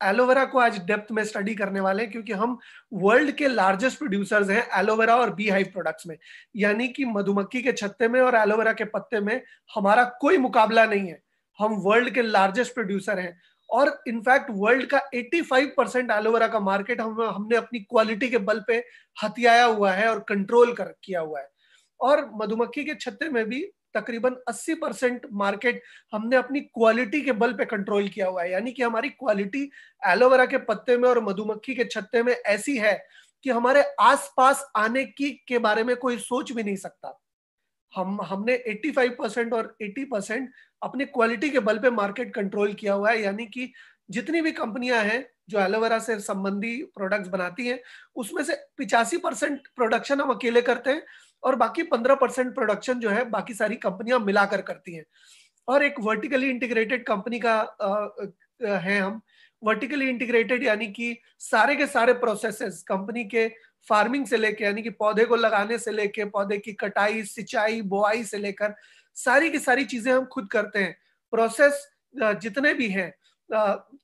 Aloe vera को आज depth में स्टडी करने वाले हैं, क्योंकि हम वर्ल्ड के लार्जेस्ट प्रोड्यूसर्स हैं एलोवेरा और बी हाइव प्रोडक्ट्स में। यानी कि मधुमक्खी के छत्ते में और एलोवेरा के पत्ते में हमारा कोई मुकाबला नहीं है। हम वर्ल्ड के लार्जेस्ट प्रोड्यूसर हैं, और इनफैक्ट वर्ल्ड का 85% एलोवेरा का मार्केट हमने अपनी क्वालिटी के बल पे हथियाया हुआ है और कंट्रोल कर किया हुआ है। और मधुमक्खी के छत्ते में भी तकरीबन 80% मार्केट हमने अपनी क्वालिटी के बल पे कंट्रोल किया हुआ है। यानी कि हमारी क्वालिटी एलोवेरा के पत्ते में और मधुमक्खी के छत्ते में ऐसी है कि हमारे आसपास आने की के बारे में कोई सोच भी नहीं सकता। हमने 85% और 80% अपनी क्वालिटी के बल पे मार्केट कंट्रोल किया हुआ है। यानी कि जितनी भी कंपनियां हैं जो एलोवेरा से संबंधी प्रोडक्ट्स बनाती हैं, उसमें से 85% प्रोडक्शन हम अकेले करते हैं, और बाकी 15% प्रोडक्शन जो है बाकी सारी कंपनियां मिलाकर करती हैं। और एक वर्टिकली इंटीग्रेटेड कंपनी का है हम। वर्टिकली इंटीग्रेटेड यानी कि सारे के सारे प्रोसेसेस कंपनी के फार्मिंग से लेके, यानी कि पौधे को लगाने से लेके पौधे की कटाई, सिंचाई, बोआई से लेकर सारी की सारी चीजें हम खुद करते हैं। प्रोसेस जितने भी हैं,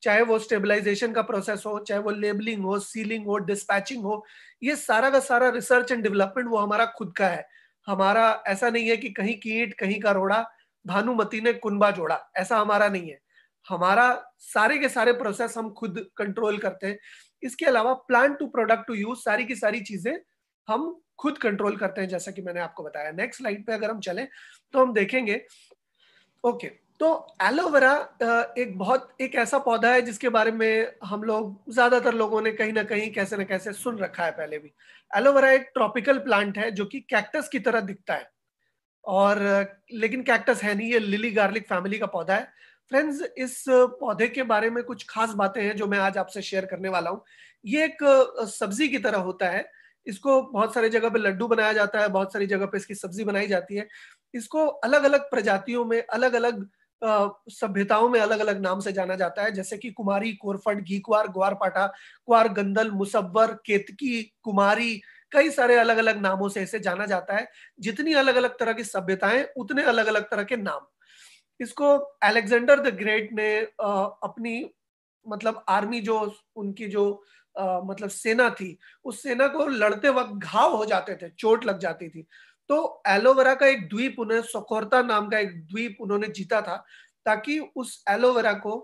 चाहे वो स्टेबलाइजेशन का प्रोसेस हो, चाहे वो लेबलिंग हो, सीलिंग हो, डिस्पैचिंग हो, ये सारा का सारा रिसर्च एंड डेवलपमेंट वो हमारा खुद का है। हमारा ऐसा नहीं है कि कहीं की ईंट कहीं का रोड़ा, भानुमति ने कुनबा जोड़ा, ऐसा हमारा नहीं है। हमारा सारे के सारे प्रोसेस हम खुद कंट्रोल करते हैं। इसके अलावा plant to product to use सारी की सारी चीजें हम खुद कंट्रोल करते हैं, जैसा कि मैंने आपको बताया। नेक्स्ट स्लाइड पे अगर हम चलें तो हम देखेंगे, ओके, तो एलोवेरा एक ऐसा पौधा है जिसके बारे में हम लोग, ज्यादातर लोगों ने कहीं ना कहीं कैसे ना कैसे सुन रखा है पहले भी। एलोवेरा एक ट्रॉपिकल प्लांट है जो कि कैक्टस की तरह दिखता है, और लेकिन कैक्टस है नहीं, ये लिली गार्लिक फैमिली का पौधा है। फ्रेंड्स, इस पौधे के बारे में कुछ खास बातें हैं जो मैं आज आपसे शेयर करने वाला हूँ। ये एक सब्जी की तरह होता है। इसको बहुत सारी जगह पे लड्डू बनाया जाता है, बहुत सारी जगह पे इसकी सब्जी बनाई जाती है। इसको अलग अलग प्रजातियों में, अलग अलग सभ्यताओं में अलग अलग नाम से जाना जाता है, जैसे कि कुमारी, कोरफट, घीकुआर, ग्वारपाठा, क्वार, गंदल, मुसव्वर, केतकी, कुमारी, कई सारे अलग अलग नामों से इसे जाना जाता है। जितनी अलग अलग तरह की सभ्यताएं, उतने अलग अलग तरह के नाम। इसको अलेक्जेंडर द ग्रेट ने अपनी मतलब आर्मी, जो उनकी जो मतलब सेना थी, उस सेना को लड़ते वक्त घाव हो जाते थे, चोट लग जाती थी, तो एलोवेरा का एक द्वीप, उन्हें सोकोर्ता नाम का एक द्वीप उन्होंने जीता था, ताकि उस एलोवेरा को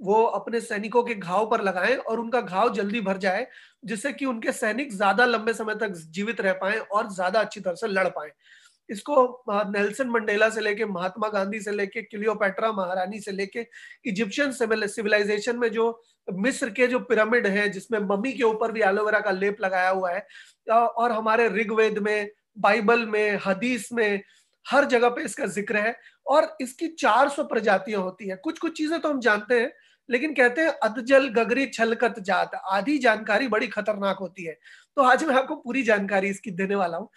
वो अपने सैनिकों के घाव पर लगाएं और उनका घाव जल्दी भर जाए, जिससे कि उनके सैनिक ज्यादा लंबे समय तक जीवित रह पाए और ज्यादा अच्छी तरह से लड़ पाए। इसको नेल्सन मंडेला से लेके, महात्मा गांधी से लेके, क्लियोपेट्रा महारानी से लेके, इजिप्शियन सिविलाइजेशन में जो मिस्र के जो पिरामिड है जिसमें मम्मी के ऊपर भी एलोवेरा का लेप लगाया हुआ है, और हमारे ऋग्वेद में, बाइबल में, हदीस में, हर जगह पे इसका जिक्र है। और इसकी 400 प्रजातियां होती है। कुछ कुछ चीजें तो हम जानते हैं, लेकिन कहते हैं अधजल गगरी छलकत जात, आधी जानकारी बड़ी खतरनाक होती है। तो आज मैं आपको पूरी जानकारी इसकी देने वाला हूँ।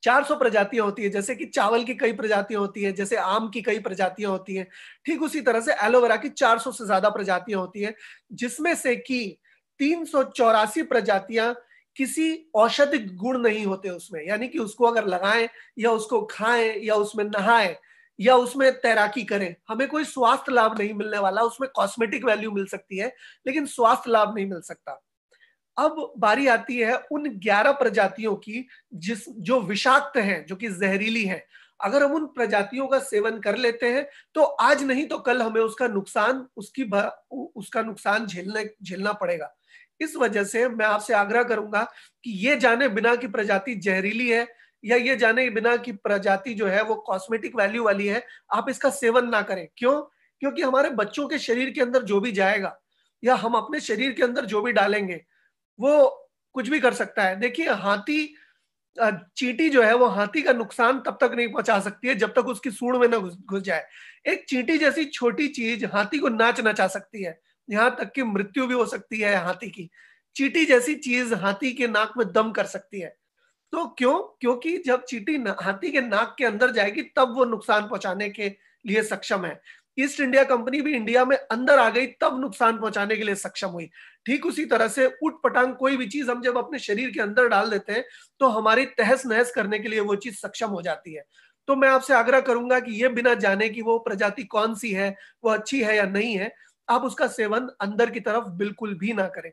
400 प्रजातियां होती है, जैसे कि चावल की कई प्रजातियां होती है, जैसे आम की कई प्रजातियां होती हैं, ठीक उसी तरह से एलोवेरा की 400 से ज्यादा प्रजातियां होती हैं, जिसमें से कि 384 प्रजातियां किसी औषधिक गुण नहीं होते उसमें। यानी कि उसको अगर लगाएं या उसको खाएं या उसमें नहाएं या उसमें तैराकी करें, हमें कोई स्वास्थ्य लाभ नहीं मिलने वाला। उसमें कॉस्मेटिक वैल्यू मिल सकती है, लेकिन स्वास्थ्य लाभ नहीं मिल सकता। अब बारी आती है उन 11 प्रजातियों की जो विषाक्त हैं, जो कि जहरीली हैं। अगर हम उन प्रजातियों का सेवन कर लेते हैं तो आज नहीं तो कल हमें उसका नुकसान झेलना पड़ेगा। इस वजह से मैं आपसे आग्रह करूंगा कि ये जाने बिना कि प्रजाति जहरीली है या ये जाने बिना कि प्रजाति जो है वो कॉस्मेटिक वैल्यू वाली है, आप इसका सेवन ना करें। क्यों? क्योंकि हमारे बच्चों के शरीर के अंदर जो भी जाएगा या हम अपने शरीर के अंदर जो भी डालेंगे, वो कुछ भी कर सकता है। देखिए, चींटी जो है वो हाथी का नुकसान तब तक नहीं पहुंचा सकती है जब तक उसकी सूंड में न घुस जाए। एक चींटी जैसी छोटी चीज हाथी को नाच नचा सकती है, यहां तक कि मृत्यु भी हो सकती है हाथी की। चींटी जैसी चीज हाथी के नाक में दम कर सकती है। तो क्यों? क्योंकि जब चींटी हाथी के नाक के अंदर जाएगी तब वो नुकसान पहुंचाने के लिए सक्षम है। ईस्ट इंडिया कंपनी भी इंडिया में अंदर आ गई तब नुकसान पहुंचाने के लिए सक्षम हुई। ठीक उसी तरह से उठ पटांग कोई भी चीज हम जब अपने शरीर के अंदर डाल देते हैं तो हमारी तहस नहस करने के लिए वो चीज सक्षम हो जाती है। तो मैं आपसे आग्रह करूंगा कि ये बिना जाने कि वो प्रजाति कौन सी है, वो अच्छी है या नहीं है, आप उसका सेवन अंदर की तरफ बिल्कुल भी ना करें।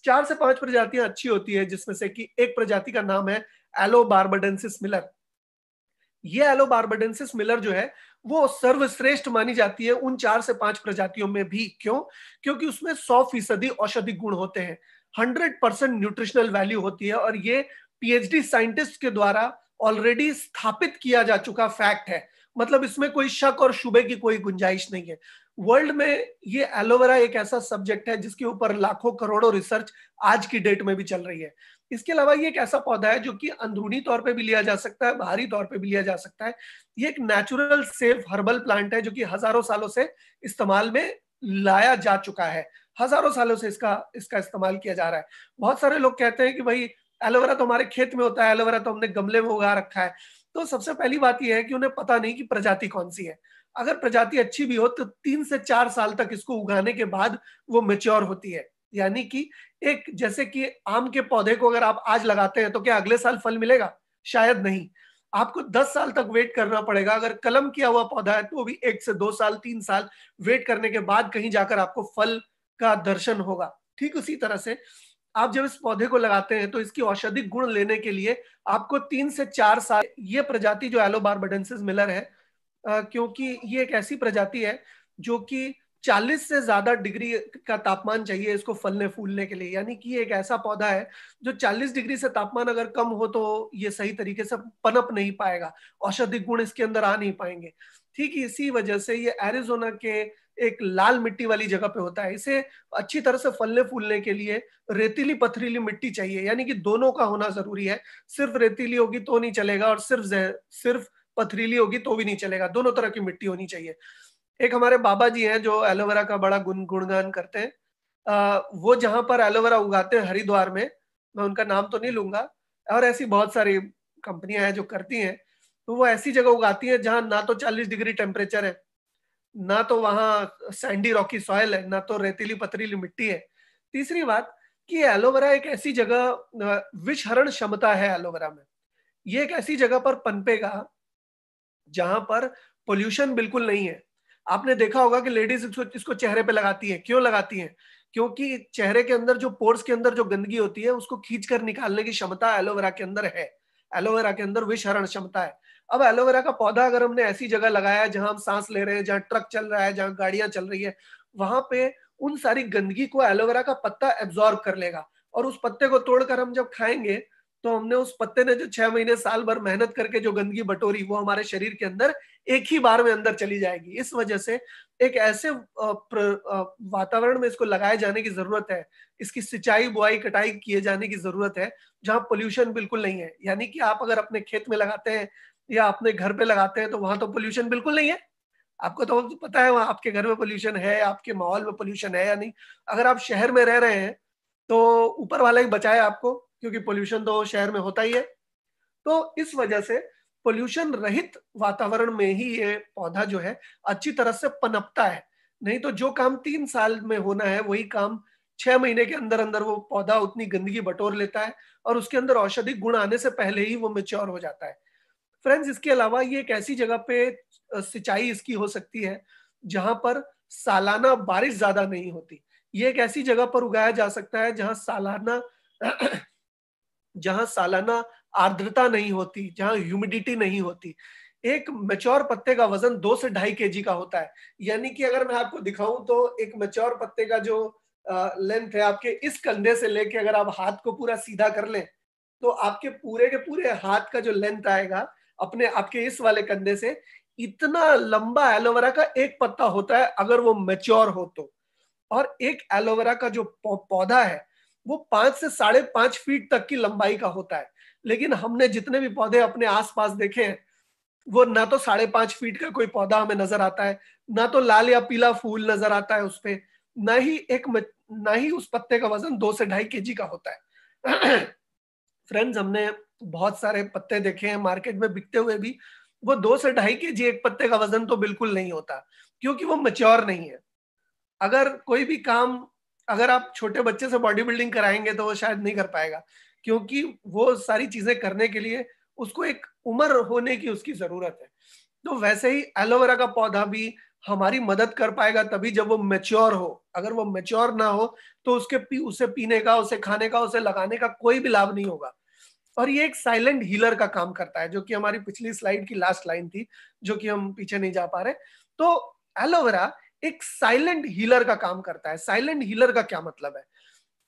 4 से 5 प्रजातियां अच्छी होती है, जिसमें से कि एक प्रजाति का नाम है एलो बार्बाडेंसिस मिलर। ये एलो बार्बाडेंसिस मिलर जो है वो सर्वश्रेष्ठ मानी जाती है उन 4 से 5 प्रजातियों में भी। क्यों? क्योंकि उसमें 100% औषधि गुण होते हैं, 100% न्यूट्रिशनल वैल्यू होती है, और ये पीएचडी साइंटिस्ट के द्वारा ऑलरेडी स्थापित किया जा चुका फैक्ट है। मतलब इसमें कोई शक और शुबे की कोई गुंजाइश नहीं है। वर्ल्ड में ये एलोवेरा एक ऐसा सब्जेक्ट है जिसके ऊपर लाखों करोड़ों रिसर्च आज की डेट में भी चल रही है। इसके अलावा ये एक ऐसा पौधा है जो कि अंदरूनी तौर पे भी लिया जा सकता है, बाहरी तौर पे भी लिया जा सकता है। ये एक नेचुरल सेफ हर्बल प्लांट है जो कि हजारों सालों से इस्तेमाल में लाया जा चुका है। हजारों सालों से इसका इसका इस्तेमाल किया जा रहा है। बहुत सारे लोग कहते हैं कि भाई एलोवेरा तो हमारे खेत में होता है, एलोवेरा तो हमने गमले में उगा रखा है। तो सबसे पहली बात यह है कि उन्हें पता नहीं कि प्रजाति कौन सी है। अगर प्रजाति अच्छी भी हो तो 3 से 4 साल तक इसको उगाने के बाद वो मेच्योर होती है। यानी कि एक, जैसे कि आम के पौधे को अगर आप आज लगाते हैं तो क्या अगले साल फल मिलेगा? शायद नहीं। आपको 10 साल तक वेट करना पड़ेगा। अगर कलम किया हुआ पौधा है तो भी 1 से 2 साल 3 साल वेट करने के बाद कहीं जाकर आपको फल का दर्शन होगा। ठीक उसी तरह से आप जब इस पौधे को लगाते हैं तो इसकी औषधिक गुण लेने के लिए आपको 3 से 4 साल, ये प्रजाति जो एलो बार्बाडेंसिस मिलर है, क्योंकि ये एक ऐसी प्रजाति है जो कि 40 से ज्यादा डिग्री का तापमान चाहिए इसको फलने फूलने के लिए। यानी कि ये एक ऐसा पौधा है जो 40 डिग्री से तापमान अगर कम हो तो ये सही तरीके से पनप नहीं पाएगा, औषधिक गुण इसके अंदर आ नहीं पाएंगे। ठीक इसी वजह से ये एरिजोना के एक लाल मिट्टी वाली जगह पे होता है। इसे अच्छी तरह से फलने फूलने के लिए रेतीली पथरीली मिट्टी चाहिए, यानी कि दोनों का होना जरूरी है। सिर्फ रेतीली होगी तो नहीं चलेगा और सिर्फ पथरीली होगी तो भी नहीं चलेगा, दोनों तरह की मिट्टी होनी चाहिए। एक हमारे बाबा जी हैं जो एलोवेरा का बड़ा गुणगान करते हैं। वो जहां पर एलोवेरा उगाते हैं हरिद्वार में, मैं उनका नाम तो नहीं लूंगा, और ऐसी बहुत सारी कंपनियां हैं जो करती हैं, तो वो ऐसी जगह उगाती हैं जहां ना तो 40 डिग्री टेम्परेचर है, ना तो वहां सैंडी रॉकी सॉयल है, ना तो रेतीली पथरीली मिट्टी है। तीसरी बात कि एलोवेरा एक ऐसी जगह, विषहरण क्षमता है एलोवेरा में। ये एक ऐसी जगह पर पनपेगा जहां पर पोल्यूशन बिल्कुल नहीं है। आपने देखा होगा कि लेडीज इसको चेहरे पे लगाती है। क्यों लगाती है? क्योंकि चेहरे के अंदर जो पोर्स के अंदर जो गंदगी होती है उसको खींच कर निकालने की क्षमता एलोवेरा के अंदर है। एलोवेरा के अंदर विषहरण क्षमता है। अब एलोवेरा का पौधा अगर हमने ऐसी जगह लगाया जहां हम सांस ले रहे हैं, जहां ट्रक चल रहा है, जहां गाड़ियां चल रही है, वहां पे उन सारी गंदगी को एलोवेरा का पत्ता एब्जॉर्ब कर लेगा। और उस पत्ते को तोड़कर हम जब खाएंगे तो हमने उस पत्ते ने जो 6 महीने साल भर मेहनत करके जो गंदगी बटोरी वो हमारे शरीर के अंदर एक ही बार में अंदर चली जाएगी। इस वजह से एक ऐसे वातावरण में इसको लगाए जाने की जरूरत है, इसकी सिंचाई बुआई कटाई किए जाने की जरूरत है जहां पोल्यूशन बिल्कुल नहीं है। यानी कि आप अगर अपने खेत में लगाते हैं या अपने घर पे लगाते हैं तो वहां तो पोल्यूशन बिल्कुल नहीं है। आपको तो पता है वहां आपके घर में पोल्यूशन है, आपके माहौल में पोल्यूशन है या नहीं। अगर आप शहर में रह रहे हैं तो ऊपर वाला ही बचाए आपको, क्योंकि पोल्यूशन तो शहर में होता ही है। तो इस वजह से पोल्यूशन रहित वातावरण में ही ये पौधा जो है अच्छी तरह से पनपता है। नहीं तो जो काम 3 साल में होना है वही काम 6 महीने के अंदर अंदर वो पौधा उतनी गंदगी बटोर लेता है और उसके अंदर औषधि गुण आने से पहले ही वो मेच्योर हो जाता है। फ्रेंड्स, इसके अलावा ये एक ऐसी जगह पे सिंचाई इसकी हो सकती है जहां पर सालाना बारिश ज्यादा नहीं होती। ये एक ऐसी जगह पर उगाया जा सकता है जहां सालाना आर्द्रता नहीं होती, जहां ह्यूमिडिटी नहीं होती। एक मेच्योर पत्ते का वजन 2 से 2.5 kg का होता है। यानी कि अगर मैं आपको दिखाऊं तो एक मेच्योर पत्ते का जो लेंथ है, आपके इस कंधे से लेके अगर आप हाथ को पूरा सीधा कर लें तो आपके पूरे के पूरे हाथ का जो लेंथ आएगा अपने आपके इस वाले कंधे से, इतना लंबा एलोवेरा का एक पत्ता होता है अगर वो मेच्योर हो तो। और एक एलोवेरा का जो पौधा है वो 5 से 5.5 फीट तक की लंबाई का होता है। लेकिन हमने जितने भी पौधे अपने आसपास देखे हैं वो ना तो 5.5 फीट का कोई पौधा हमें नजर आता है, ना तो लाल या पीला फूल नजर आता है उस पे, ना ही उस पत्ते का वजन 2 से 2.5 kg का होता है। फ्रेंड्स, हमने बहुत सारे पत्ते देखे हैं मार्केट में बिकते हुए भी, वो 2 से 2.5 kg एक पत्ते का वजन तो बिल्कुल नहीं होता, क्योंकि वो मेच्योर नहीं है। अगर कोई भी काम अगर आप छोटे बच्चे से बॉडी बिल्डिंग कराएंगे तो वो शायद नहीं कर पाएगा, क्योंकि वो सारी चीजें करने के लिए उसको एक उम्र होने की उसकी जरूरत है। तो वैसे ही एलोवेरा का पौधा भी हमारी मदद कर पाएगा तभी जब वो मैच्योर हो। अगर वो मैच्योर ना हो तो उसे पीने का, उसे खाने का, उसे लगाने का कोई भी लाभ नहीं होगा। और ये एक साइलेंट हीलर का काम करता है, जो कि हमारी पिछली स्लाइड की लास्ट लाइन थी, जो कि हम पीछे नहीं जा पा रहे। तो एलोवेरा एक साइलेंट हीलर का काम करता है। साइलेंट हीलर का क्या मतलब है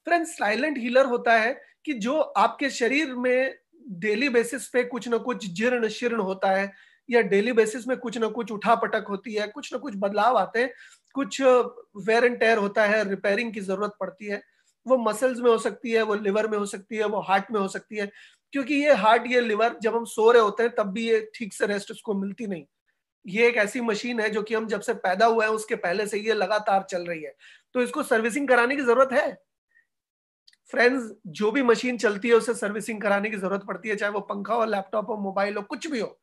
फ्रेंड्स? साइलेंट हीलर होता है कि जो आपके शरीर में डेली बेसिस पे कुछ ना कुछ जीर्ण शीर्ण होता है, या डेली बेसिस में कुछ ना कुछ उठापटक होती है, कुछ ना कुछ बदलाव आते हैं, कुछ वेयर एंड टेयर होता है, रिपेयरिंग की जरूरत पड़ती है। वो मसल्स में हो सकती है, वो लिवर में हो सकती है, वो हार्ट में हो सकती है। क्योंकि ये हार्ट, ये लिवर, जब हम सो रहे होते हैं तब भी ये ठीक से रेस्ट उसको मिलती नहीं। ये एक ऐसी मशीन है जो कि हम जब से पैदा हुए हैं उसके पहले से ये लगातार चल रही है। तो इसको सर्विसिंग कराने की जरूरत है फ्रेंड्स। जो भी मशीन चलती है उसे सर्विसिंग कराने की जरूरत पड़ती है, चाहे वो पंखा हो, लैपटॉप हो, मोबाइल हो, कुछ भी हो।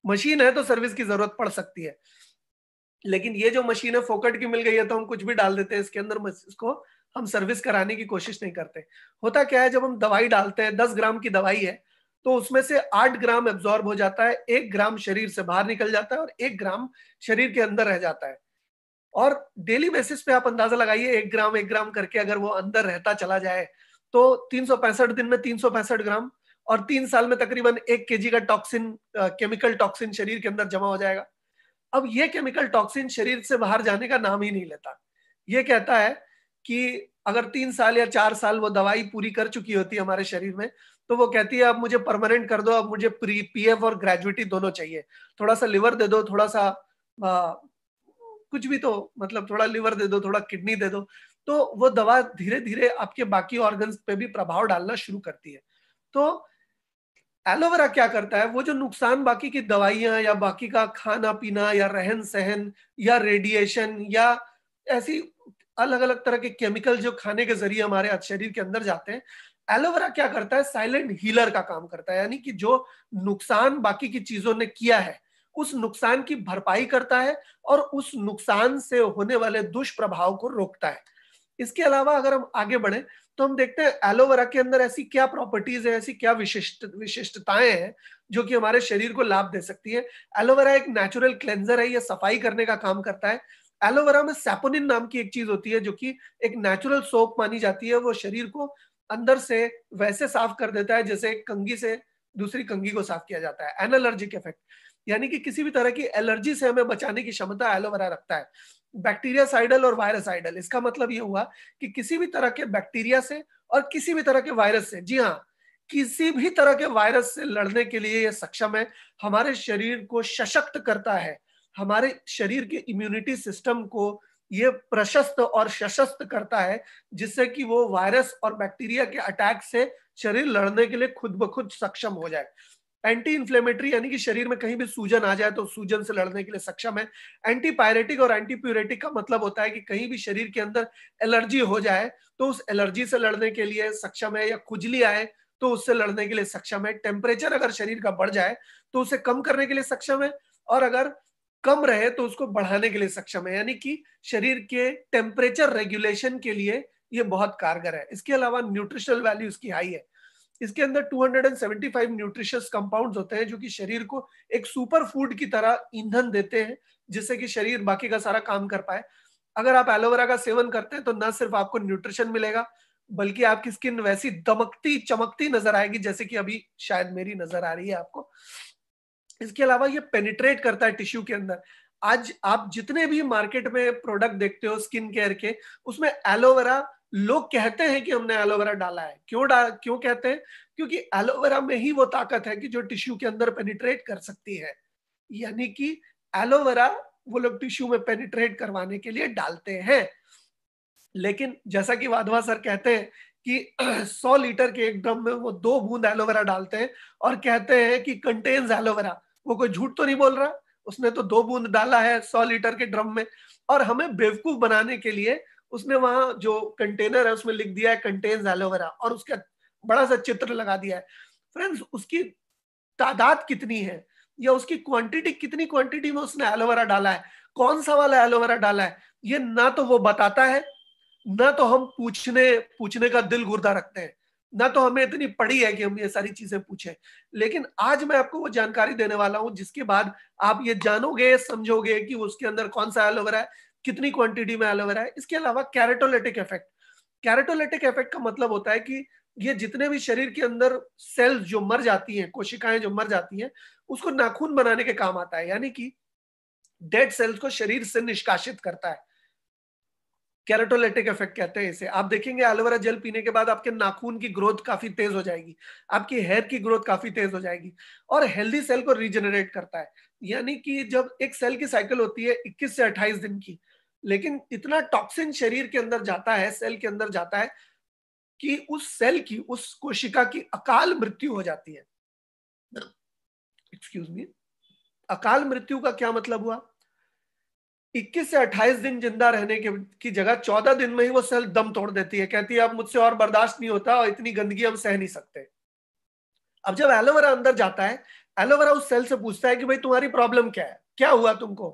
मशीन है तो सर्विस की जरूरत पड़ सकती है। लेकिन ये जो मशीन है फोकट की मिल गई है तो हम कुछ भी डाल देते हैं इसके अंदर, इसको हम सर्विस कराने की कोशिश नहीं करते। होता क्या है, जब हम दवाई डालते हैं, 10 ग्राम की दवाई है तो उसमें से 8 ग्राम एब्जॉर्ब हो जाता है, 1 ग्राम शरीर से बाहर निकल जाता है और 1 ग्राम शरीर के अंदर रह जाता है। और डेली बेसिस पे आप अंदाजा लगाइए, 1 ग्राम करके अगर वो अंदर रहता चला जाए तो 365 दिन में 365 ग्राम, और 3 साल में तकरीबन 1 केजी का टॉक्सिन, केमिकल टॉक्सिन शरीर के अंदर जमा हो जाएगा। अब ये केमिकल टॉक्सिन शरीर से बाहर जाने का नाम ही नहीं लेता। ये कहता है कि अगर 3 साल या 4 साल वो दवाई पूरी कर चुकी होती है हमारे शरीर में, तो वो कहती है अब मुझे परमानेंट कर दो, अब मुझे पीएफ और ग्रेजुइटी दोनों चाहिए। थोड़ा सा लिवर दे दो, थोड़ा सा कुछ भी, तो मतलब थोड़ा लिवर दे दो, थोड़ा किडनी दे दो। तो वो दवा धीरे धीरे आपके बाकी ऑर्गन्स पे भी प्रभाव डालना शुरू करती है। तो एलोवेरा क्या करता है, वो जो नुकसान बाकी की दवाइयां या बाकी का खाना पीना या रहन सहन या रेडिएशन या ऐसी अलग अलग तरह के केमिकल जो खाने के जरिए हमारे शरीर के अंदर जाते हैं, एलोवेरा क्या करता है, साइलेंट हीलर का काम करता है। यानी कि जो नुकसान बाकी की चीजों ने किया है उस नुकसान की भरपाई करता है और उस नुकसान से होने वाले दुष्प्रभाव को रोकता है। इसके अलावा अगर हम आगे बढ़े तो हम देखते हैं एलोवेरा के अंदर ऐसी क्या प्रॉपर्टीज है, ऐसी क्या विशिष्टताएं हैं जो कि हमारे शरीर को लाभ दे सकती है। एलोवेरा एक नेचुरल क्लेंजर है, ये सफाई करने का काम करता है। एलोवेरा में सैपोनिन नाम की एक चीज होती है जो कि एक नेचुरल सोप मानी जाती है। वो शरीर को अंदर से वैसे साफ कर देता है जैसे एक कंघी से दूसरी कंघी को साफ किया जाता है। एनालर्जिक इफेक्ट, यानी कि किसी भी तरह की एलर्जी से हमें बचाने की क्षमता एलोवेरा रखता है। बैक्टीरिया साइडल और वायरस साइडल, इसका मतलब ये हुआ कि किसी भी तरह के बैक्टीरिया से और किसी भी तरह के वायरस से, जी हाँ, किसी भी तरह के वायरस से लड़ने के लिए ये सक्षम है। हमारे शरीर को सशक्त करता है, हमारे शरीर के इम्यूनिटी सिस्टम को ये प्रशस्त और सशक्त करता है, जिससे कि वो वायरस और बैक्टीरिया के अटैक से शरीर लड़ने के लिए खुद ब खुद सक्षम हो जाए। एंटी इंफ्लेमेटरी, यानी कि शरीर में कहीं भी सूजन आ जाए तो सूजन से लड़ने के लिए सक्षम है। एंटी पायरेटिक और एंटी प्यूरेटिक का मतलब होता है कि कहीं भी शरीर के अंदर एलर्जी हो जाए तो उस एलर्जी से लड़ने के लिए सक्षम है, या खुजली आए तो उससे लड़ने के लिए सक्षम है। टेम्परेचर अगर शरीर का बढ़ जाए तो उसे कम करने के लिए सक्षम है, और अगर कम रहे तो उसको बढ़ाने के लिए सक्षम है। यानी कि शरीर के टेम्परेचर रेगुलेशन के लिए ये बहुत कारगर है। इसके अलावा न्यूट्रिशनल वैल्यू इसकी हाई है। इसके अंदर 275 न्यूट्रिशियस कंपाउंड्स होते हैं जो कि शरीर को एक सुपर फूड की तरह ईंधन देते हैं, जिससे कि शरीर बाकी का सारा काम कर पाए। अगर आप एलोवेरा का सेवन करते हैं तो न सिर्फ आपको न्यूट्रिशन मिलेगा, बल्कि आपकी स्किन वैसी दमकती चमकती नजर आएगी जैसे कि अभी शायद मेरी नजर आ रही है आपको। इसके अलावा ये पेनिट्रेट करता है टिश्यू के अंदर। आज आप जितने भी मार्केट में प्रोडक्ट देखते हो स्किन केयर के, उसमें एलोवेरा, लोग कहते हैं कि हमने एलोवेरा डाला है। क्यों कहते हैं? क्योंकि एलोवेरा में ही वो ताकत है कि जो टिश्यू के अंदर पेनिट्रेट कर सकती है। यानी कि एलोवेरा वो लोग टिश्यू में पेनिट्रेट करवाने के लिए डालते हैं। लेकिन जैसा कि वाधवा सर कहते हैं कि 100 लीटर के एक ड्रम में वो 2 बूंद एलोवेरा डालते हैं और कहते हैं कि कंटेन्स एलोवेरा। वो कोई झूठ तो नहीं बोल रहा, उसने तो 2 बूंद डाला है 100 लीटर के ड्रम में। और हमें बेवकूफ बनाने के लिए उसने वहां जो कंटेनर है उसमें लिख दिया है कंटेन्स एलोवेरा, और उसका बड़ा सा चित्र लगा दिया है। फ्रेंड्स, उसकी तादाद कितनी है या उसकी क्वांटिटी, कितनी क्वांटिटी में उसने एलोवेरा डाला है, कौन सा वाला एलोवेरा डाला है, ये ना तो वो बताता है, ना तो हम पूछने का दिल गुर्दा रखते हैं। ना तो हमें इतनी पड़ी है कि हम ये सारी चीजें पूछें। लेकिन आज मैं आपको वो जानकारी देने वाला हूं जिसके बाद आप ये जानोगे, समझोगे कि उसके अंदर कौन सा एलोवेरा है, कितनी क्वांटिटी में एलोवेरा है। इसके अलावा कैरेटोलेटिक इफेक्ट, कैरेटोलेटिक इफेक्ट का मतलब होता है कि ये जितने भी शरीर के अंदर सेल्स जो मर जाती हैं, कोशिकाएं जो मर जाती हैं, उसको नाखून बनाने के काम आता है। यानी कि डेड सेल्स को शरीर से निष्कासित करता है। कैरेटोलेटिक इफेक्ट कहते हैं इसे। आप देखेंगे एलोवेरा जेल पीने के बाद आपके नाखून की ग्रोथ काफी तेज हो जाएगी, आपकी हेयर की ग्रोथ काफी तेज हो जाएगी, और हेल्दी सेल को रीजनरेट करता है। यानी कि जब एक सेल की साइकिल होती है 21 से 28 दिन की, लेकिन इतना टॉक्सिन शरीर के अंदर जाता है, सेल के अंदर जाता है, कि उस सेल की, उस कोशिका की अकाल मृत्यु हो जाती है। Excuse me. अकाल मृत्यु का क्या मतलब हुआ? 21 से 28 दिन जिंदा रहने की जगह 14 दिन में ही वो सेल दम तोड़ देती है, कहती है अब मुझसे और बर्दाश्त नहीं होता और इतनी गंदगी हम सह नहीं सकते। अब जब एलोवेरा अंदर जाता है, एलोवेरा उस सेल से पूछता है कि भाई तुम्हारी प्रॉब्लम क्या है, क्या हुआ तुमको,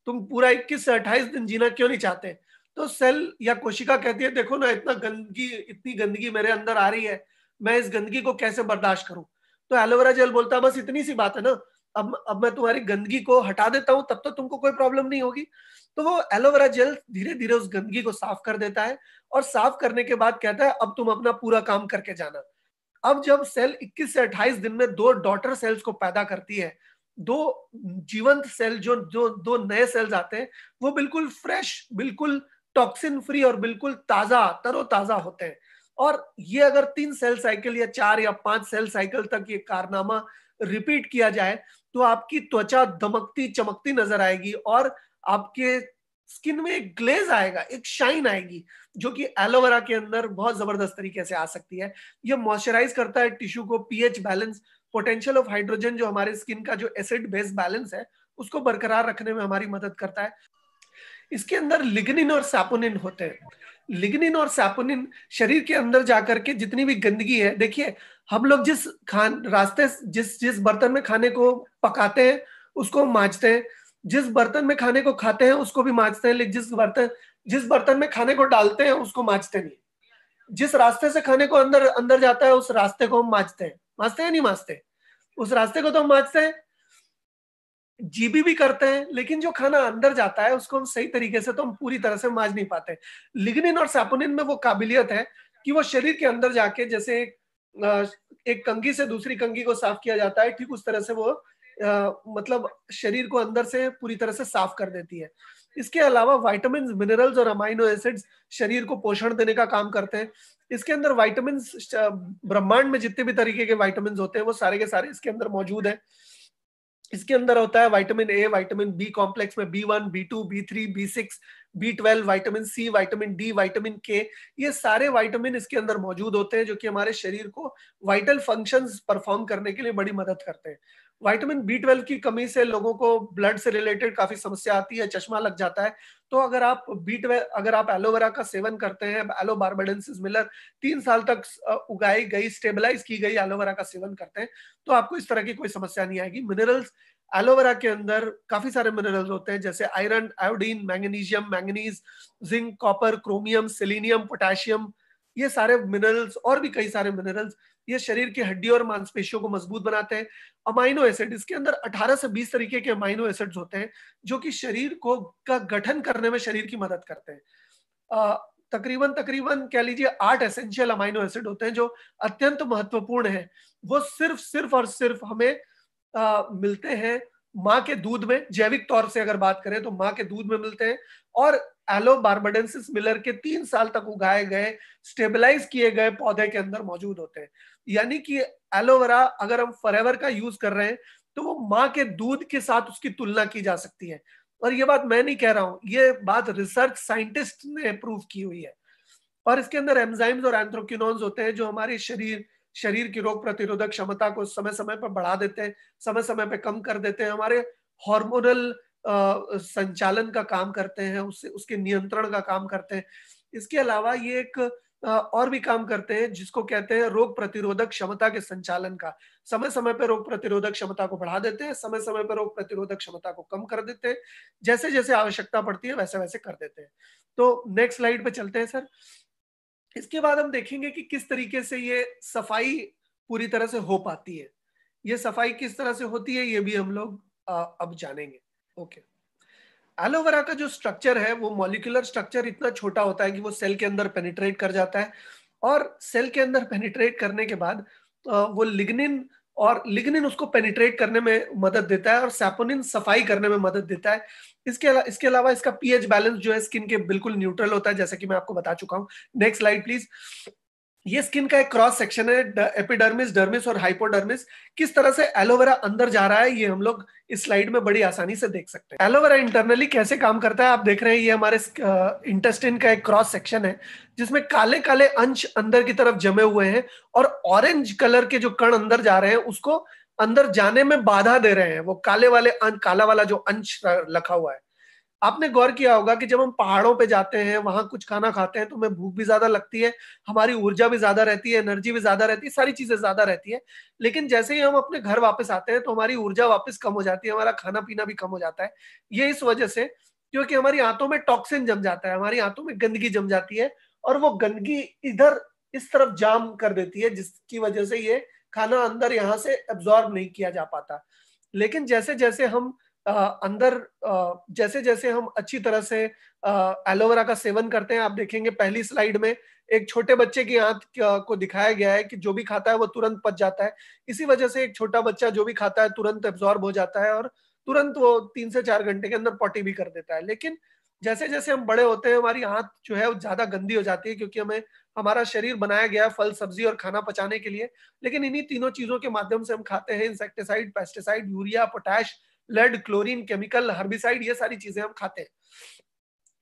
तुम पूरा 21 से 28 दिन जीना क्यों नहीं चाहते? तो सेल या कोशिका कहती है देखो ना, इतनी गंदगी मेरे अंदर आ रही है, मैं इस गंदगी को कैसे बर्दाश्त करूं? तो एलोवेरा जेल बोलता है बस इतनी सी बात है ना, अब मैं तुम्हारी गंदगी को हटा देता हूं, तब तो तुमको कोई प्रॉब्लम नहीं होगी। तो वो एलोवेरा जेल धीरे धीरे उस गंदगी को साफ कर देता है, और साफ करने के बाद कहता है अब तुम अपना पूरा काम करके जाना। अब जब सेल 21 से 28 दिन में दो डॉटर सेल्स को पैदा करती है, दो जीवंत सेल, जो जो दो नए सेल्स आते हैं, वो बिल्कुल फ्रेश, बिल्कुल टॉक्सिन फ्री और बिल्कुल ताजा, तरोताजा होते हैं। और ये अगर 3 सेल साइकिल या 4 या 5 सेल साइकिल तक ये कारनामा रिपीट किया जाए, तो आपकी त्वचा दमकती चमकती नजर आएगी, और आपके स्किन में एक ग्लेज आएगा, एक शाइन आएगी, जो कि एलोवेरा के अंदर बहुत जबरदस्त तरीके से आ सकती है। ये मॉइस्चराइज करता है टिश्यू को, pH balance, potential of hydrogen, जो हमारे स्किन का जो एसिड बेस बैलेंस है, उसको बरकरार रखने में हमारी मदद करता है। इसके अंदर लिग्निन और सैपोनिन होते हैं। लिग्निन और सैपोनिन शरीर के अंदर जाकर के जितनी भी गंदगी है, देखिए हम लोग जिस खान रास्ते जिस जिस बर्तन में खाने को पकाते हैं उसको हम मांजते हैं, जिस बर्तन में खाने को खाते हैं उसको भी मांजते हैं, लेकिन जिस बर्तन में खाने को डालते हैं उसको मांजते नहीं। जिस रास्ते से खाने को अंदर अंदर जाता है उस रास्ते को हम मांजते हैं, मांजते हैं नहीं मांजते? उस रास्ते को तो हम मांजते हैं, जीबी भी करते हैं, लेकिन जो खाना अंदर जाता है उसको हम सही तरीके से तो हम पूरी तरह से मांज नहीं पाते। लिग्निन और सैपोनिन में वो काबिलियत है कि वो शरीर के अंदर जाके, जैसे एक कंघी से दूसरी कंघी को साफ किया जाता है, ठीक उस तरह से वो मतलब शरीर को अंदर से पूरी तरह से साफ कर देती है। इसके अलावा विटामिन, मिनरल्स और अमाइनो एसिड्स शरीर को पोषण देने का काम करते हैं। इसके अंदर विटामिन, ब्रह्मांड में जितने भी तरीके के विटामिन होते हैं वो सारे के सारे इसके अंदर मौजूद है। इसके अंदर होता है vitamin A, vitamin B complex में B1, B2, B3, B6, B12, vitamin C, vitamin D, vitamin K, ये सारे विटामिन इसके अंदर मौजूद होते हैं, जो कि हमारे शरीर को वाइटल फंक्शंस परफॉर्म करने के लिए बड़ी मदद करते हैं। विटामिन B12 की कमी से लोगों को ब्लड से रिलेटेड काफी समस्या आती है, चश्मा लग जाता है। तो अगर आप एलोवेरा का सेवन करते हैं, एलो बार्बाडेंसिस मिलर 3 साल तक उगाई गई, स्टेबलाइज की गई एलोवेरा का सेवन करते हैं, तो आपको इस तरह की कोई समस्या नहीं आएगी। मिनरल्स, एलोवेरा के अंदर काफी सारे मिनरल्स होते हैं, जैसे iron, iodine, magnesium, manganese, zinc, copper, chromium, selenium, potassium, ये सारे मिनरल्स और भी कई सारे मिनरल्स ये शरीर की हड्डी और मांसपेशियों को मजबूत बनाते हैं। अमाइनो एसिड, इसके अंदर 18 से 20 तरीके के अमाइनो एसिड्स होते हैं, जो कि शरीर को का गठन करने में शरीर की मदद करते हैं। तकरीबन तकरीबन कह लीजिए 8 एसेंशियल अमाइनो एसिड होते हैं, जो अत्यंत महत्वपूर्ण है। वो सिर्फ और सिर्फ हमें मिलते हैं माँ के दूध में। जैविक तौर से अगर बात करें तो माँ के दूध में मिलते हैं, और एलो बार्बाडेंसिस मिलर के 3 साल तक उगाए गए, स्टेबलाइज किए गए पौधे के अंदर मौजूद होते हैं। यानी कि एलोवेरा अगर हम फॉरएवर का यूज कर रहे हैं, तो वो माँ के दूध के साथ उसकी तुलना की जा सकती है। और ये बात मैं नहीं कह रहा हूं, ये बात रिसर्च साइंटिस्ट ने प्रूव की हुई है। और इसके अंदर एंजाइम्स और एंथ्रोक्विनोन्स होते हैं, जो हमारे शरीर की रोग प्रतिरोधक क्षमता को समय समय पर बढ़ा देते हैं, समय समय पर कम कर देते हैं, हमारे हार्मोनल संचालन का काम करते हैं, उससे उसके नियंत्रण का काम करते हैं। इसके अलावा ये एक और भी काम करते हैं, जिसको कहते हैं रोग प्रतिरोधक क्षमता के संचालन का। समय समय पर रोग प्रतिरोधक क्षमता को बढ़ा देते हैं, समय समय पर रोग प्रतिरोधक क्षमता को कम कर देते हैं, जैसे जैसे आवश्यकता पड़ती है वैसे वैसे कर देते हैं। तो नेक्स्ट स्लाइड पे चलते हैं सर। इसके बाद हम देखेंगे कि किस तरीके से ये सफाई पूरी तरह से हो पाती है। ये सफाई किस तरह से होती है ये भी हम लोग अब जानेंगे। ओके, एलोवेरा का जो स्ट्रक्चर है वो मॉलिक्यूलर स्ट्रक्चर इतना छोटा होता है कि वो सेल के अंदर पेनिट्रेट कर जाता है, और सेल के अंदर पेनिट्रेट करने के बाद वो लिग्निन, और लिग्निन उसको पेनिट्रेट करने में मदद देता है और सैपोनिन सफाई करने में मदद देता है। इसके अलावा इसका पीएच बैलेंस जो है स्किन के बिल्कुल न्यूट्रल होता है, जैसा कि मैं आपको बता चुका हूं। Next slide please. ये स्किन का एक क्रॉस सेक्शन है, एपिडर्मिस, डर्मिस और हाइपोडर्मिस। किस तरह से एलोवेरा अंदर जा रहा है ये हम लोग इस स्लाइड में बड़ी आसानी से देख सकते हैं। एलोवेरा इंटरनली कैसे काम करता है आप देख रहे हैं, ये हमारे इंटेस्टाइन का एक क्रॉस सेक्शन है जिसमें काले काले अंश अंदर की तरफ जमे हुए हैं, और ऑरेंज कलर के जो कण अंदर जा रहे हैं उसको अंदर जाने में बाधा दे रहे हैं, वो काला वाला जो अंश रखा हुआ है। आपने गौर किया होगा कि जब हम पहाड़ों पे जाते हैं, वहां कुछ खाना खाते हैं तो हमें भूख भी ज्यादा लगती है, हमारी ऊर्जा भी ज्यादा रहती है, एनर्जी भी ज्यादा रहती है, सारी चीजें ज्यादा रहती है। लेकिन जैसे ही हम अपने घर वापस आते हैं तो हमारी ऊर्जा वापस कम हो जाती है, हमारा खाना पीना भी कम हो जाता है। ये इस वजह से क्योंकि हमारी आंतों में टॉक्सिन जम जाता है, हमारी आंतों में गंदगी जम जाती है, और वो गंदगी इधर इस तरफ जाम कर देती है, जिसकी वजह से ये खाना अंदर यहाँ से एब्जॉर्ब नहीं किया जा पाता। लेकिन जैसे जैसे हम जैसे जैसे हम अच्छी तरह से एलोवेरा का सेवन करते हैं, आप देखेंगे पहली स्लाइड में एक छोटे बच्चे की आंत को दिखाया गया है कि जो भी खाता है वो तुरंत पच जाता है। इसी वजह से एक छोटा बच्चा जो भी खाता है तुरंत एब्जॉर्ब हो जाता है, और तुरंत वो 3 से 4 घंटे के अंदर पॉटी भी कर देता है। लेकिन जैसे जैसे हम बड़े होते हैं हमारी आंत जो है वो ज्यादा गंदी हो जाती है, क्योंकि हमें हमारा शरीर बनाया गया है फल सब्जी और खाना पचाने के लिए। लेकिन इन्हीं तीनों चीजों के माध्यम से हम खाते हैं, insecticide, pesticide, urea, potash, lead, chlorine, chemical, herbicide, ये सारी चीजें हम खाते हैं।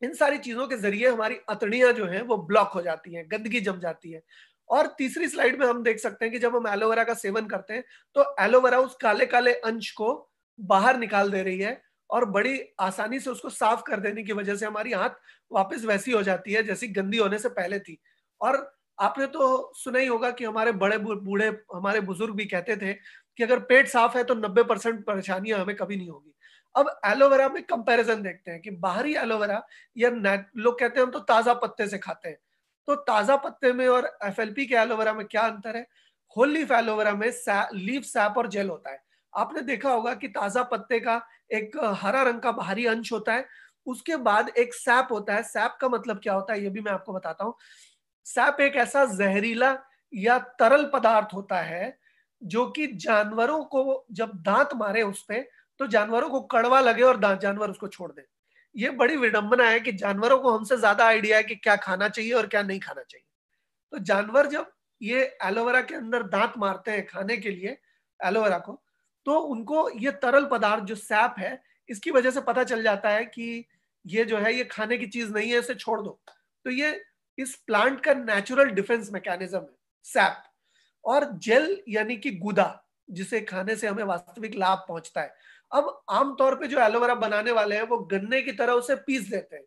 इन सारी चीजों के जरिए हमारी अतड़ियां जो हैं वो ब्लॉक हो जाती हैं, गंदगी जम जाती है। और तीसरी स्लाइड में हम देख सकते हैं कि जब हम एलोवेरा का सेवन करते हैं तो एलोवेरा उस काले काले अंश को बाहर निकाल दे रही है, और बड़ी आसानी से उसको साफ कर देने की वजह से हमारी हाथ वापस वैसी हो जाती है जैसी गंदी होने से पहले थी। और आपने तो सुना ही होगा कि हमारे बड़े बूढ़े हमारे बुजुर्ग भी कहते थे कि अगर पेट साफ है तो 90% परेशानियां हमें कभी नहीं होगी। अब एलोवेरा में कंपैरिजन देखते हैं कि बाहरी एलोवेरा या लोग कहते हैं हम तो ताजा पत्ते से खाते हैं, तो ताजा पत्ते में और एफएलपी के एलोवेरा में क्या अंतर है। होल लीफ एलोवेरा में लीफ, सैप और जेल होता है। आपने देखा होगा कि ताजा पत्ते का एक हरा रंग का बाहरी अंश होता है, उसके बाद एक सैप होता है। सैप का मतलब क्या होता है ये भी मैं आपको बताता हूँ। सैप एक ऐसा जहरीला या तरल पदार्थ होता है जो कि जानवरों को जब दांत मारे उस पे तो जानवरों को कड़वा लगे और जानवर उसको छोड़ दे। ये बड़ी विडंबना है कि जानवरों को हमसे ज्यादा आइडिया है कि क्या खाना चाहिए और क्या नहीं खाना चाहिए। तो जानवर जब ये एलोवेरा के अंदर दांत मारते हैं खाने के लिए एलोवेरा को, तो उनको ये तरल पदार्थ जो सैप है इसकी वजह से पता चल जाता है कि ये जो है ये खाने की चीज नहीं है, इसे छोड़ दो। तो ये इस प्लांट का नेचुरल डिफेंस मैकेनिज्म है सैप। और जेल यानी कि गुदा, जिसे खाने से हमें वास्तविक लाभ पहुंचता है। अब आमतौर पे जो एलोवेरा बनाने वाले हैं वो गन्ने की तरह उसे पीस देते हैं,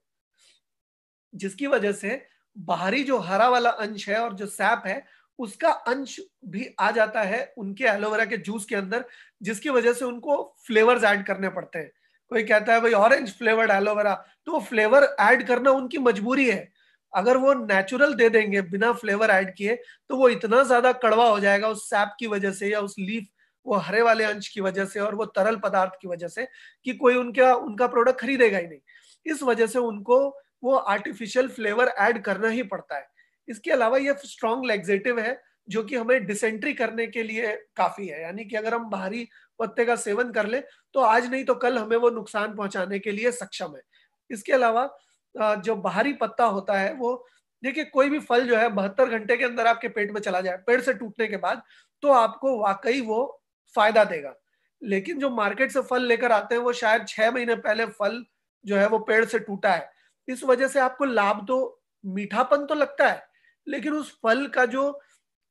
जिसकी वजह से बाहरी जो हरा वाला अंश है और जो सैप है उसका अंश भी आ जाता है उनके एलोवेरा के जूस के अंदर, जिसकी वजह से उनको फ्लेवर्स ऐड करने पड़ते हैं। कोई कहता है भाई ऑरेंज फ्लेवर्ड एलोवेरा, तो वो फ्लेवर ऐड करना उनकी मजबूरी है। अगर वो नेचुरल दे देंगे बिना फ्लेवर ऐड किए तो वो इतना ज्यादा कड़वा हो जाएगा उस सैप की वजह से या उस लीफ, वो हरे वाले अंश की वजह से और वो तरल पदार्थ की वजह से, कि कोई उनका उनका प्रोडक्ट खरीदेगा ही नहीं। इस वजह से उनको वो आर्टिफिशियल फ्लेवर ऐड करना ही पड़ता है। इसके अलावा ये स्ट्रॉन्ग लेक्सेटिव है जो कि हमें डिसेंट्री करने के लिए काफी है, यानी कि अगर हम बाहरी पत्ते का सेवन कर ले तो आज नहीं तो कल हमें वो नुकसान पहुंचाने के लिए सक्षम है। इसके अलावा जो बाहरी पत्ता होता है वो, देखिए कोई भी फल जो है 72 घंटे के अंदर आपके पेट में चला जाए पेड़ से टूटने के बाद, तो आपको वाकई वो फायदा देगा। लेकिन जो मार्केट से फल लेकर आते हैं वो शायद 6 महीने पहले फल जो है वो पेड़ से टूटा है। इस वजह से आपको लाभ तो, मीठापन तो लगता है, लेकिन उस फल का जो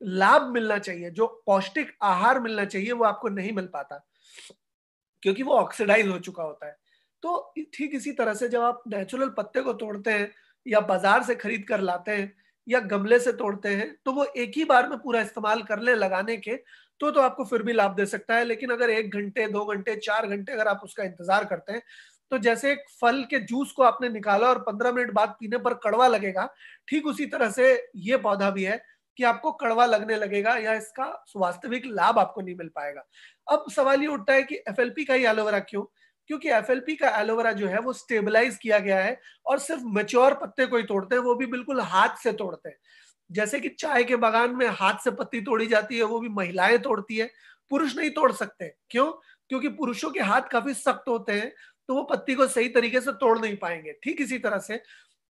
लाभ मिलना चाहिए, जो पौष्टिक आहार मिलना चाहिए, वो आपको नहीं मिल पाता क्योंकि वो ऑक्सीडाइज हो चुका होता है। तो ठीक इसी तरह से जब आप नेचुरल पत्ते को तोड़ते हैं या बाजार से खरीद कर लाते हैं या गमले से तोड़ते हैं तो वो एक ही बार में पूरा इस्तेमाल कर ले लगाने के, तो आपको फिर भी लाभ दे सकता है। लेकिन अगर 1 घंटे 2 घंटे 4 घंटे अगर आप उसका इंतजार करते हैं तो जैसे एक फल के जूस को आपने निकाला और 15 मिनट बाद पीने पर कड़वा लगेगा, ठीक उसी तरह से ये पौधा भी है कि आपको कड़वा लगने लगेगा या इसका वास्तविक लाभ आपको नहीं मिल पाएगा। अब सवाल ये उठता है कि एफएलपी का ही एलोवेरा क्यों? क्योंकि एफएलपी का एलोवेरा जो है वो स्टेबलाइज किया गया है और सिर्फ मैच्योर पत्ते को ही तोड़ते हैं, वो भी बिल्कुल हाथ से तोड़ते हैं। जैसे कि चाय के बागान में हाथ से पत्ती तोड़ी जाती है, वो भी महिलाएं तोड़ती है, पुरुष नहीं तोड़ सकते। क्यों? क्योंकि पुरुषों के हाथ काफी सख्त होते हैं, तो वो पत्ती को सही तरीके से तोड़ नहीं पाएंगे। ठीक इसी तरह से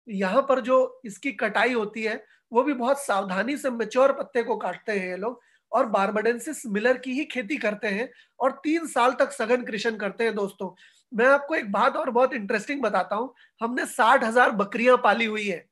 यहाँ पर जो इसकी कटाई होती है वो भी बहुत सावधानी से मैच्योर पत्ते को काटते हैं ये लोग, और बारबाडेंसिस मिलर की ही खेती करते हैं और 3 साल तक सघन कृषि करते हैं। दोस्तों, मैं आपको एक बात और बहुत इंटरेस्टिंग बताता हूं। हमने 60,000 बकरियां पाली हुई है।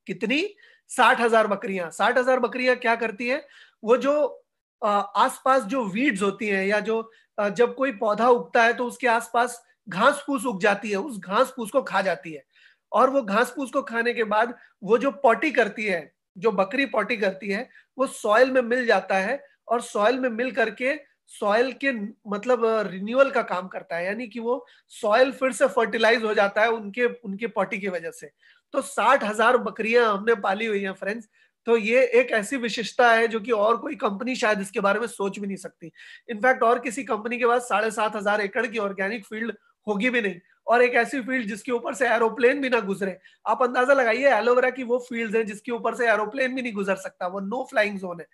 कितनी? 60,000 बकरियां। 60,000 बकरियां क्या करती है? वो जो आसपास जो वीड्स होती हैं या जो जब कोई पौधा उगता है तो उसके आसपास घास फूस उग जाती है, उस घास फूस को खा जाती है। और वो घास फूस को खाने के बाद वो जो पॉटी करती है, जो बकरी पॉटी करती है, वो सॉइल में मिल जाता है और सॉइल में मिल करके सॉइल के मतलब रिन्यूअल का काम करता है, यानी कि वो सॉइल फिर से फर्टिलाइज हो जाता है उनके उनके पॉटी की वजह से। तो 60,000 बकरियां हमने पाली हुई हैं फ्रेंड्स। तो ये एक ऐसी विशेषता है जो कि और कोई कंपनी शायद इसके बारे में सोच भी नहीं सकती। इनफैक्ट और किसी कंपनी के पास 7,500 एकड़ की ऑर्गेनिक फील्ड होगी भी नहीं, और एक ऐसी फील्ड जिसके ऊपर से एरोप्लेन भी ना गुजरे। आप अंदाजा लगाइए, एलोवेरा की वो फील्ड है जिसके ऊपर से एरोप्लेन भी नहीं गुजर सकता, वो नो फ्लाइंग जोन है।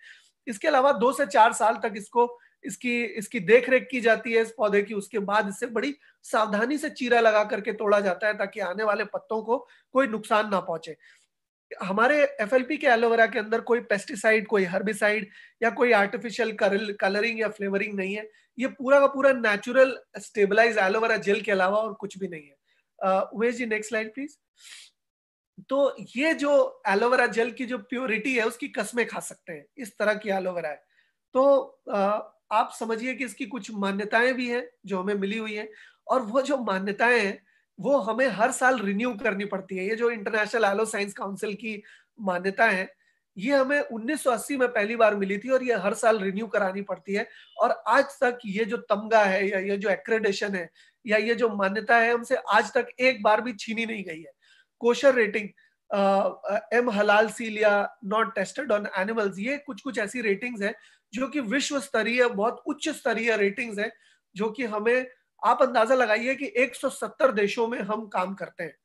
इसके अलावा 2 से 4 साल तक इसको इसकी इसकी देख रेख की जाती है इस पौधे की। उसके बाद इससे बड़ी सावधानी से चीरा लगा करके तोड़ा जाता है ताकि आने वाले पत्तों को कोई नुकसान ना पहुंचे। हमारे एफएलपी के एलोवेरा के अंदर कोई पेस्टिसाइड, कोई हर्बिसाइड या कोई आर्टिफिशियल कलरिंग या फ्लेवरिंग नहीं है। ये पूरा का पूरा नेचुरल स्टेबलाइज एलोवेरा जेल के अलावा और कुछ भी नहीं है। Umesh ji, next slide please. तो ये जो एलोवेरा जेल की जो प्योरिटी है उसकी कसमें खा सकते हैं, इस तरह की एलोवेरा है। तो आप समझिए कि इसकी कुछ मान्यताएं भी हैं जो हमें मिली हुई हैं, और वो जो मान्यताएं हैं वो हमें हर साल रिन्यू करनी पड़ती है। ये जो इंटरनेशनल एलो साइंस काउंसिल की मान्यता है, ये हमें 1980 में पहली बार मिली थी और ये हर साल रिन्यू करानी पड़ती है। और आज तक ये जो तमगा है या ये जो एक्रेडिशन है या ये जो मान्यता है, हमसे आज तक एक बार भी छीनी नहीं गई है। कोशर रेटिंग, एम हलाल सील या नॉट टेस्टेड ऑन एनिमल्स, ये कुछ कुछ ऐसी रेटिंग्स है जो कि विश्व स्तरीय, बहुत उच्च स्तरीय रेटिंग्स है, जो कि हमें, आप अंदाजा लगाइए कि 170 देशों में हम काम करते हैं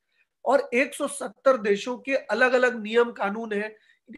और 170 देशों के अलग अलग नियम कानून है,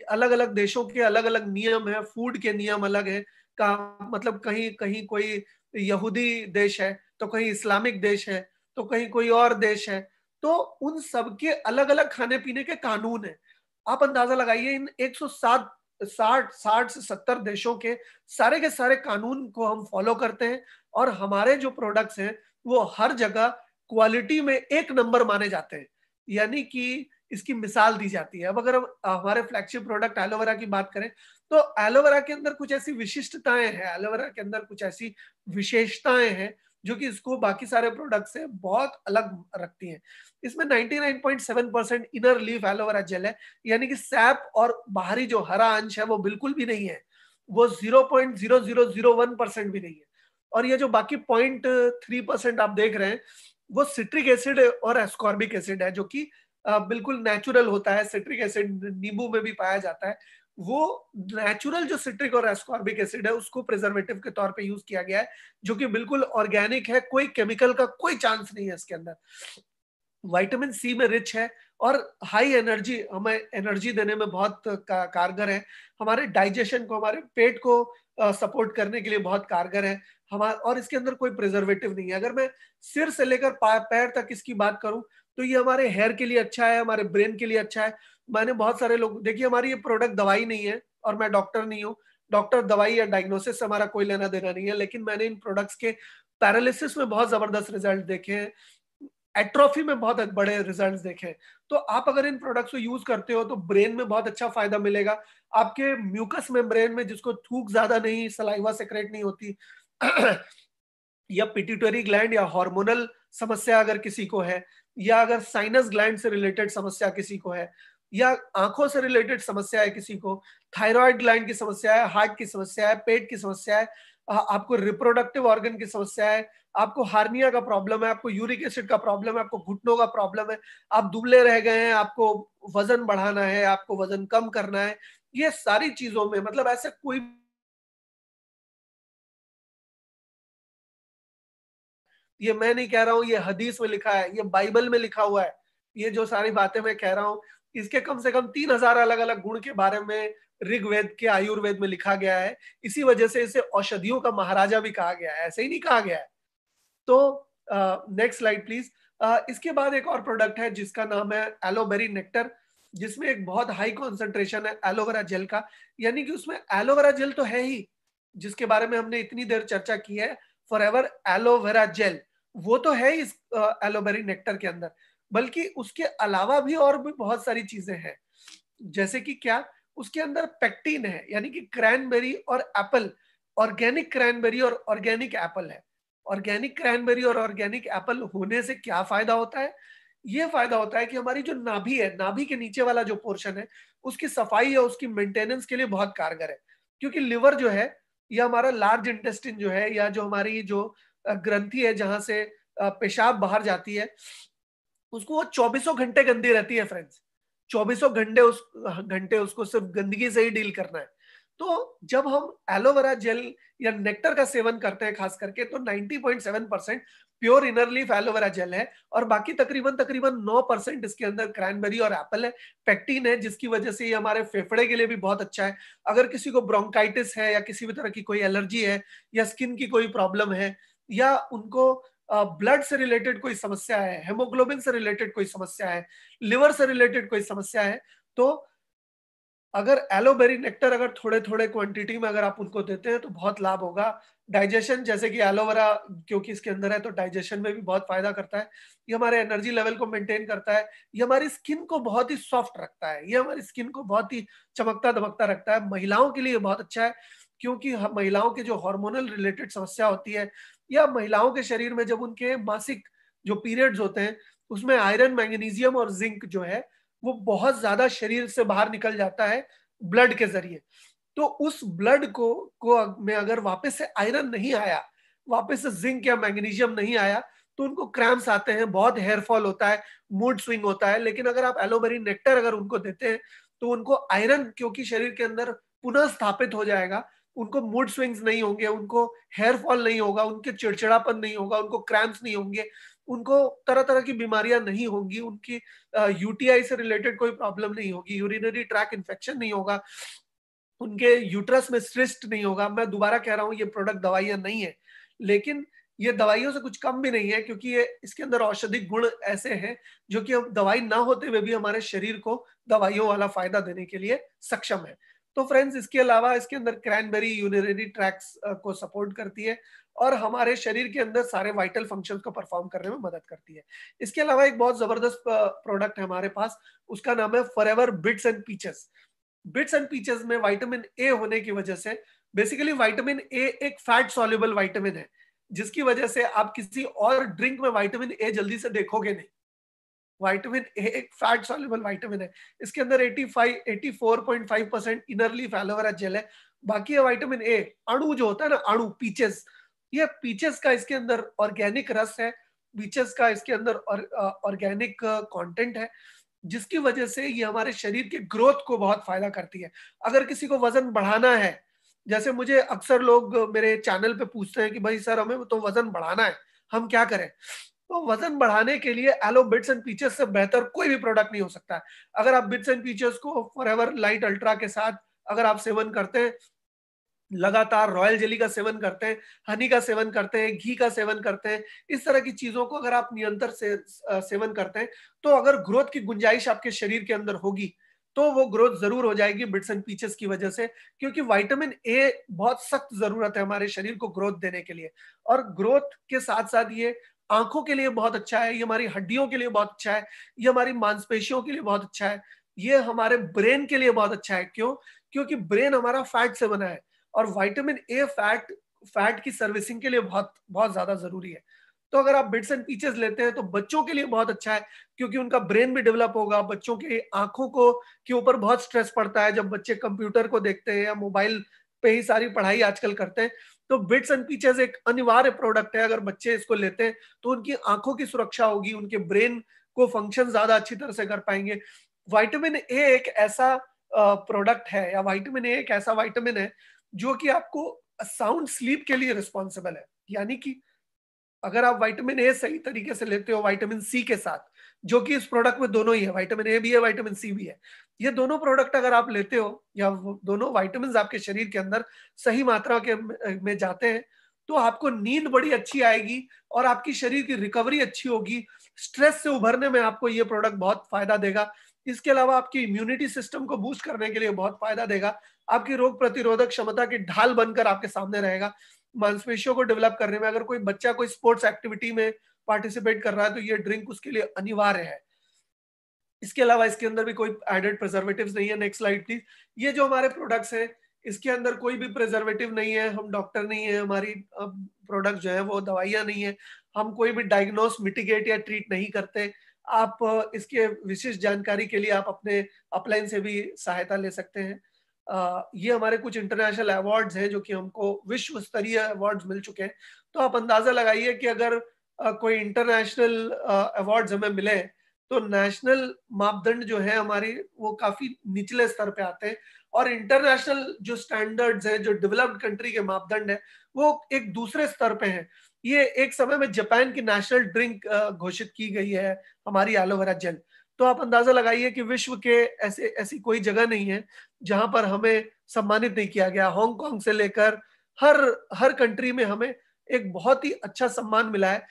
अलग अलग देशों के अलग अलग नियम है, फूड के नियम अलग है। का मतलब कहीं कहीं कोई यहूदी देश है तो कहीं इस्लामिक देश है तो कहीं कोई और देश है, तो उन सबके अलग अलग खाने पीने के कानून है। आप अंदाजा लगाइए, इन 107 60 से 70 देशों के सारे कानून को हम फॉलो करते हैं और हमारे जो प्रोडक्ट्स हैं वो हर जगह क्वालिटी में एक नंबर माने जाते हैं, यानी कि इसकी मिसाल दी जाती है। अब अगर हम हमारे फ्लैगशिप प्रोडक्ट एलोवेरा की बात करें तो एलोवेरा के अंदर कुछ ऐसी विशिष्टताएं हैं, एलोवेरा के अंदर कुछ ऐसी विशेषताएं हैं जो कि इसको बाकी सारे प्रोडक्ट से बहुत अलग रखती हैं। इसमें 99.7% इनर लीफ एलोवेरा जेल है, यानी कि सैप और बाहरी जो हरा अंश है वो बिल्कुल भी नहीं है, वो 0.0001% भी नहीं है। और ये जो बाकी 0.3% आप देख रहे हैं वो सिट्रिक एसिड और एस्कॉर्बिक एसिड है, जो कि बिल्कुल नेचुरल होता है। सिट्रिक एसिड नींबू में भी पाया जाता है। वो नेचुरल जो सिट्रिक और एस्कॉर्बिक एसिड है उसको प्रिजर्वेटिव के तौर पे यूज किया गया है, जो कि बिल्कुल ऑर्गेनिक है, कोई केमिकल का कोई चांस नहीं है इसके अंदर। विटामिन सी में रिच है और हाई एनर्जी, हमें एनर्जी देने में बहुत कारगर है। हमारे डाइजेशन को, हमारे पेट को सपोर्ट करने के लिए बहुत कारगर है हमारे। और इसके अंदर कोई प्रिजर्वेटिव नहीं है। अगर मैं सिर से लेकर पैर तक इसकी बात करूं तो ये हमारे हेयर के लिए अच्छा है, हमारे ब्रेन के लिए अच्छा है। मैंने बहुत सारे लोग, देखिए हमारी ये प्रोडक्ट दवाई नहीं है और मैं डॉक्टर नहीं हूँ, डॉक्टर दवाई या डायग्नोसिस से हमारा कोई लेना देना नहीं है, लेकिन मैंने इन प्रोडक्ट्स के पैरालिसिस में बहुत जबरदस्त रिजल्ट देखे हैं, एट्रोफी में बहुत बड़े रिजल्ट्स देखे। तो आप अगर इन प्रोडक्ट्स को यूज करते हो तो ब्रेन में बहुत अच्छा फायदा मिलेगा। आपके म्यूकस मेम्ब्रेन में, जिसको थूक ज्यादा नहीं, सलाइवा सेक्रेट नहीं होती या पिट्यूटरी ग्लैंड या हार्मोनल समस्या अगर किसी को है, या अगर साइनस ग्लैंड से रिलेटेड समस्या किसी को है, या आंखों से रिलेटेड समस्या है किसी को, थायराइड ग्लैंड की समस्या है, हार्ट की समस्या है, पेट की समस्या है, आपको रिप्रोडक्टिव ऑर्गन की समस्या है, आपको हार्निया का प्रॉब्लम है, आपको यूरिक एसिड का प्रॉब्लम है, आपको घुटनों का प्रॉब्लम है, आप दुबले रह गए हैं, आपको वजन बढ़ाना है, आपको वजन कम करना है, ये सारी चीजों में मतलब ऐसा कोई, ये मैं नहीं कह रहा हूं, ये हदीस में लिखा है, ये बाइबल में लिखा हुआ है, ये जो सारी बातें मैं कह रहा हूं, इसके कम से कम 3,000 अलग अलग गुण के बारे में ऋग्वेद के आयुर्वेद में लिखा गया है। इसी वजह से इसे औषधियों का महाराजा भी कहा गया है, ऐसे ही नहीं कहा गया है। तो नेक्स्ट स्लाइड प्लीज। इसके बाद एक और प्रोडक्ट है जिसका नाम है एलोबेरी नेक्टर, जिसमें एक बहुत हाई कॉन्सेंट्रेशन है एलोवेरा जेल का, यानी कि उसमें एलोवेरा जेल तो है ही, जिसके बारे में हमने इतनी देर चर्चा की है, फॉरएवर एलोवेरा जेल, वो तो है इस एलोबेरी नेक्टर के अंदर, बल्कि उसके अलावा भी और भी बहुत सारी चीजें हैं। जैसे कि क्या, उसके अंदर पेक्टिन है, यानी कि क्रैनबेरी और एप्पल, ऑर्गेनिक क्रैनबेरी और ऑर्गेनिक एप्पल है। ऑर्गेनिक क्रैनबेरी और ऑर्गेनिक एप्पल होने से क्या फायदा होता है? ये फायदा होता है कि हमारी जो नाभि है, नाभि के नीचे वाला जो पोर्शन है, उसकी सफाई या उसकी मेंटेनेंस के लिए बहुत कारगर है। क्योंकि लिवर जो है, या हमारा लार्ज इंटेस्टिन जो है, या जो हमारी जो ग्रंथि है जहां से पेशाब बाहर जाती है, उसको वो 24 घंटे गंदी रहती है फ्रेंड्स। 24 घंटे उसको सिर्फ गंदगी से ही डील करना है। तो जब हम एलोवेरा जेल या नेक्टर का सेवन करते हैं खास करके, तो 90.7% pure inner leaf aloe vera gel है, और बाकी तकरीबन तकरीबन 9% इसके अंदर क्रैनबेरी और एप्पल है, पेक्टिन है, जिसकी वजह से ये हमारे फेफड़े के लिए भी बहुत अच्छा है। अगर किसी को ब्रोंकाइटिस है, या किसी भी तरह की कोई एलर्जी है, या स्किन की कोई प्रॉब्लम है, या उनको ब्लड से रिलेटेड कोई समस्या है, हेमोग्लोबिन से रिलेटेड कोई समस्या है, लिवर से रिलेटेड कोई समस्या है, तो अगर एलोबेरी नेक्टर अगर थोड़े थोड़े क्वांटिटी में अगर आप उनको देते हैं तो बहुत लाभ होगा। डाइजेशन, जैसे कि एलोवेरा क्योंकि इसके अंदर है, तो डाइजेशन में भी बहुत फायदा करता है। ये हमारे एनर्जी लेवल को मेंटेन करता है, ये हमारी स्किन को बहुत ही सॉफ्ट रखता है, ये हमारी स्किन को बहुत ही चमकता दमकता रखता है। महिलाओं के लिए बहुत अच्छा है, क्योंकि महिलाओं के जो हार्मोनल रिलेटेड समस्या होती है, या महिलाओं के शरीर में जब उनके मासिक जो पीरियड्स होते हैं, उसमें आयरन, मैग्नीशियम और जिंक जो है, वो बहुत ज्यादा शरीर से बाहर निकल जाता है ब्लड के जरिए। तो उस ब्लड को में अगर वापस से आयरन नहीं आया, वापस से जिंक या मैग्नीशियम नहीं आया, तो उनको क्रैम्स आते हैं, बहुत हेयर फॉल होता है, मूड स्विंग होता है। लेकिन अगर आप एलोबेरी नेक्टर अगर उनको देते हैं, तो उनको आयरन क्योंकि शरीर के अंदर पुनः स्थापित हो जाएगा, उनको मूड स्विंग्स नहीं होंगे, उनको हेयर फॉल नहीं होगा, उनके चिड़चिड़ापन नहीं होगा, उनको क्रैम्प्स नहीं होंगे, उनको तरह तरह की बीमारियां नहीं होंगी, उनकी यूटीआई से रिलेटेड कोई प्रॉब्लम नहीं होगी, यूरिनरी ट्रैक इन्फेक्शन नहीं होगा, उनके यूट्रस में सिस्ट नहीं होगा। मैं दोबारा कह रहा हूं, ये प्रोडक्ट दवाइयां नहीं है, लेकिन ये दवाइयों से कुछ कम भी नहीं है, क्योंकि ये इसके अंदर औषधिक गुण ऐसे हैं जो कि हम दवाई ना होते हुए भी हमारे शरीर को दवाइयों वाला फायदा देने के लिए सक्षम है। तो फ्रेंड्स, इसके अलावा इसके अंदर क्रैनबेरी यूरिनरी ट्रैक्स को सपोर्ट करती है, और हमारे शरीर के अंदर सारे वाइटल फंक्शंस को परफॉर्म करने में मदद करती है। इसके अलावा एक बहुत जबरदस्त प्रोडक्ट है हमारे पास, उसका नाम है forever bits and peaches. Bits and peaches में विटामिन ए होने की वजह से, बेसिकली विटामिन ए एक फैट सॉल्युबल विटामिन है, जिसकी वजह से आप किसी और ड्रिंक में विटामिन ए जल्दी से देखोगे नहीं। विटामिन ए एक फैट सॉल्युबल विटामिन है। इसके अंदर 84.5% इनर लीफ एलोवेरा जेल है। बाकी है विटामिन ए अणु जो होता है ना, अणु पीचेस, ये पीचेस का इसके अंदर ऑर्गेनिक रस है, पीचेस का इसके अंदर ऑर्गेनिक कंटेंट है, जिसकी वजह से ये हमारे शरीर के ग्रोथ को बहुत फायदा करती है। अगर किसी को वजन बढ़ाना है, जैसे मुझे अक्सर लोग मेरे चैनल पे पूछते हैं कि भाई सर हमें तो वजन बढ़ाना है, हम क्या करें? तो वजन बढ़ाने के लिए एलो बिट्स एंड पीचेस से बेहतर कोई भी प्रोडक्ट नहीं हो सकता है। अगर आप बिट्स एंड पीचेस को फॉरएवर लाइट अल्ट्रा के साथ अगर आप सेवन करते हैं, लगातार रॉयल जेली का सेवन करते हैं, हनी का सेवन करते हैं, घी का सेवन करते हैं, इस तरह की चीजों को अगर आप निरंतर सेवन करते हैं, तो अगर ग्रोथ की गुंजाइश आपके शरीर के अंदर होगी, तो वो ग्रोथ जरूर हो जाएगी बिट्स एंड पीचेस की वजह से। क्योंकि विटामिन ए बहुत सख्त जरूरत है हमारे शरीर को ग्रोथ देने के लिए, और ग्रोथ के साथ साथ ये आंखों के लिए बहुत अच्छा है, ये हमारी हड्डियों के लिए बहुत अच्छा है, ये हमारी मांसपेशियों के लिए बहुत अच्छा है, ये हमारे ब्रेन के लिए बहुत अच्छा है। क्यों? क्योंकि ब्रेन हमारा फैट से बना है, और विटामिन ए फैट की सर्विसिंग के लिए बहुत बहुत ज्यादा जरूरी है। तो अगर आप बिट्स एंड पीचेस लेते हैं तो बच्चों के लिए बहुत अच्छा है, क्योंकि उनका ब्रेन भी डेवलप होगा। बच्चों के आंखों को के ऊपर बहुत स्ट्रेस पड़ता है जब बच्चे कंप्यूटर को देखते हैं या मोबाइल पे ही सारी पढ़ाई आजकल करते हैं, तो बिट्स एंड पीचेस एक अनिवार्य प्रोडक्ट है, अगर बच्चे इसको लेते हैं तो उनकी आंखों की सुरक्षा होगी, उनके ब्रेन को फंक्शन ज्यादा अच्छी तरह से कर पाएंगे। विटामिन ए एक ऐसा प्रोडक्ट है, या विटामिन ए एक ऐसा विटामिन है जो कि आपको साउंड स्लीप के लिए रिस्पॉन्सिबल है। यानी कि अगर आप विटामिन ए सही तरीके से लेते हो विटामिन सी के साथ, जो कि इस प्रोडक्ट में दोनों ही है, विटामिन ए भी है विटामिन सी भी है, ये दोनों प्रोडक्ट अगर आप लेते हो या दोनों विटामिन आपके शरीर के अंदर सही मात्रा के में जाते हैं, तो आपको नींद बड़ी अच्छी आएगी और आपकी शरीर की रिकवरी अच्छी होगी। स्ट्रेस से उभरने में आपको ये प्रोडक्ट बहुत फायदा देगा। इसके अलावा आपकी इम्यूनिटी सिस्टम को बूस्ट करने के लिए बहुत फायदा देगा। आपकी रोग प्रतिरोधक क्षमता की ढाल बनकर आपके सामने रहेगा। मांसपेशियों को डेवलप करने में, अगर कोई बच्चा कोई स्पोर्ट्स एक्टिविटी में पार्टिसिपेट कर रहा है तो ये ड्रिंक उसके लिए अनिवार्य है। इसके अलावा इसके अंदर भी कोई एडेड प्रिजर्वेटिव्स नहीं है। Next slide please. ये जो हमारे प्रोडक्ट्स हैं, इसके अंदर कोई भी प्रिजर्वेटिव नहीं है, हम डॉक्टर नहीं है, हमारी प्रोडक्ट जो है वो दवाइयां नहीं है, हम कोई भी डायग्नोस, मिटिगेट या ट्रीट नहीं करते। आप इसके विशिष्ट जानकारी के लिए आप अपने अपलाइन से भी सहायता ले सकते हैं। ये हमारे कुछ इंटरनेशनल अवार्ड्स हैं जो कि हमको विश्व स्तरीय अवार्ड्स मिल चुके हैं। तो आप अंदाजा लगाइए कि अगर कोई इंटरनेशनल अवार्ड्स हमें मिले तो नेशनल मापदंड जो है हमारी वो काफी निचले स्तर पे आते हैं, और इंटरनेशनल जो स्टैंडर्ड्स हैं, जो डेवलप्ड कंट्री के मापदंड है, वो एक दूसरे स्तर पे हैं। ये एक समय में जापान की नेशनल ड्रिंक घोषित की गई है हमारी एलोवेरा जेल। तो आप अंदाजा लगाइए कि विश्व के ऐसे ऐसी कोई जगह नहीं है जहां पर हमें सम्मानित नहीं किया गया। हांगकांग से लेकर हर हर कंट्री में हमें एक बहुत ही अच्छा सम्मान मिला है।